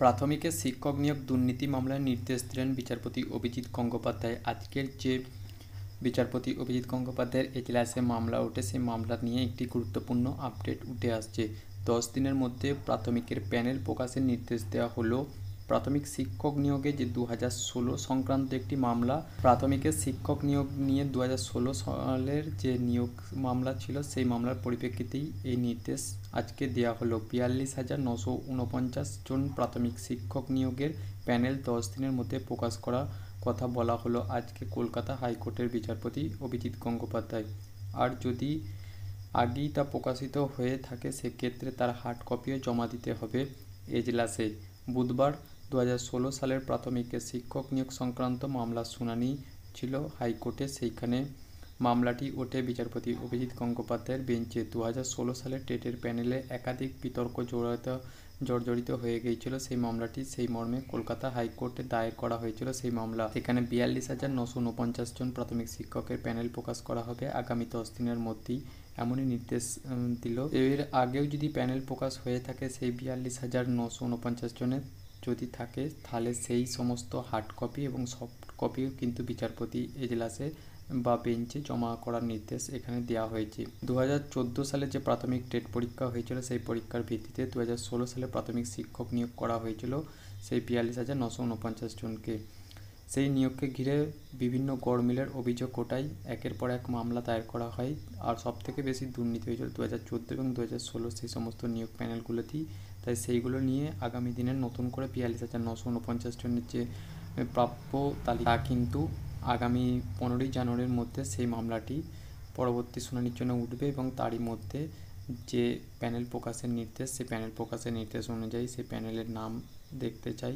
প্রাথমিকে শিক্ষক নিয়োগ দুর্নীতি মামলায় নির্দেশ দিলেন বিচারপতি অভিজিৎ গঙ্গোপাধ্যায়। আজকের যে বিচারপতি অভিজিৎ গঙ্গোপাধ্যায়ের এজলাসে মামলা ওঠে, সেই মামলা নিয়ে একটি গুরুত্বপূর্ণ আপডেট উঠে আসছে। 10 দিনের মধ্যে প্রাথমিকের প্যানেল প্রকাশের নির্দেশ দেওয়া হলো। প্রাথমিক শিক্ষক নিয়োগে যে 2016 সংক্রান্ত একটি মামলা, প্রাথমিকের শিক্ষক নিয়োগ নিয়ে 2016 সালের যে নিয়োগ মামলা ছিল, সেই মামলার পরিপ্রেক্ষিতেই এই নির্দেশ আজকে দেওয়া হলো। 42,949 জন প্রাথমিক শিক্ষক নিয়োগের প্যানেল 10 দিনের মধ্যে প্রকাশ করা কথা বলা হলো আজকে কলকাতা হাইকোর্টের বিচারপতি অভিজিৎ গঙ্গোপাধ্যায়। আর যদি আগেই তা প্রকাশিত হয়ে থাকে, সেক্ষেত্রে তার হার্ড কপিও জমা দিতে হবে এজলাসে। বুধবার 2016 সালের প্রাথমিকের শিক্ষক নিয়োগ সংক্রান্ত মামলার শুনানি ছিল হাইকোর্টে। সেইখানে মামলাটি ওঠে বিচারপতি অভিজিৎ গঙ্গোপাধ্যায়ের বেঞ্চে। 2016 সালে টেটের প্যানেলে একাধিক বিতর্ক জর্জরিত হয়ে গিয়েছিল সেই মামলাটি। সেই মর্মে কলকাতা হাইকোর্টে দায়ের করা হয়েছিল সেই মামলা। সেখানে 42,949 জন প্রাথমিক শিক্ষকের প্যানেল প্রকাশ করা হবে আগামী 10 দিনের মধ্যেই, এমনই নির্দেশ দিল। এর আগেও যদি প্যানেল প্রকাশ হয়ে থাকে, সেই 42,949 জনের যদি থাকে, তাহলে সেই সমস্ত হার্ড কপি এবং সফট কপিও কিন্তু বিচারপতি এজলাসে বা বেঞ্চে জমা করার নির্দেশ এখানে দেওয়া হয়েছে। 2014 সালে যে প্রাথমিক টেট পরীক্ষা হয়েছিল, সেই পরীক্ষার ভিত্তিতে 2016 সালে প্রাথমিক শিক্ষক নিয়োগ করা হয়েছিল সেই 42,949 জনকে। সেই নিয়োগকে ঘিরে বিভিন্ন গড়মিলের অভিযোগ ওঠায় একের পর এক মামলা দায়ের করা হয়। আর সবথেকে বেশি দুর্নীতি হয়েছিল 2014 এবং 2016 সেই সমস্ত নিয়োগ প্যানেলগুলোতেই। তাই সেইগুলো নিয়ে আগামী দিনে নতুন করে 42,949 জনের যে প্রাপ্য তালিকা, কিন্তু আগামী 15ই জানুয়ারির মধ্যে সেই মামলাটি পরবর্তী শুনানির জন্য উঠবে এবং তারই মধ্যে যে প্যানেল প্রকাশের নির্দেশ, সেই প্যানেল প্রকাশের নির্দেশ অনুযায়ী সেই প্যানেলের নাম দেখতে চাই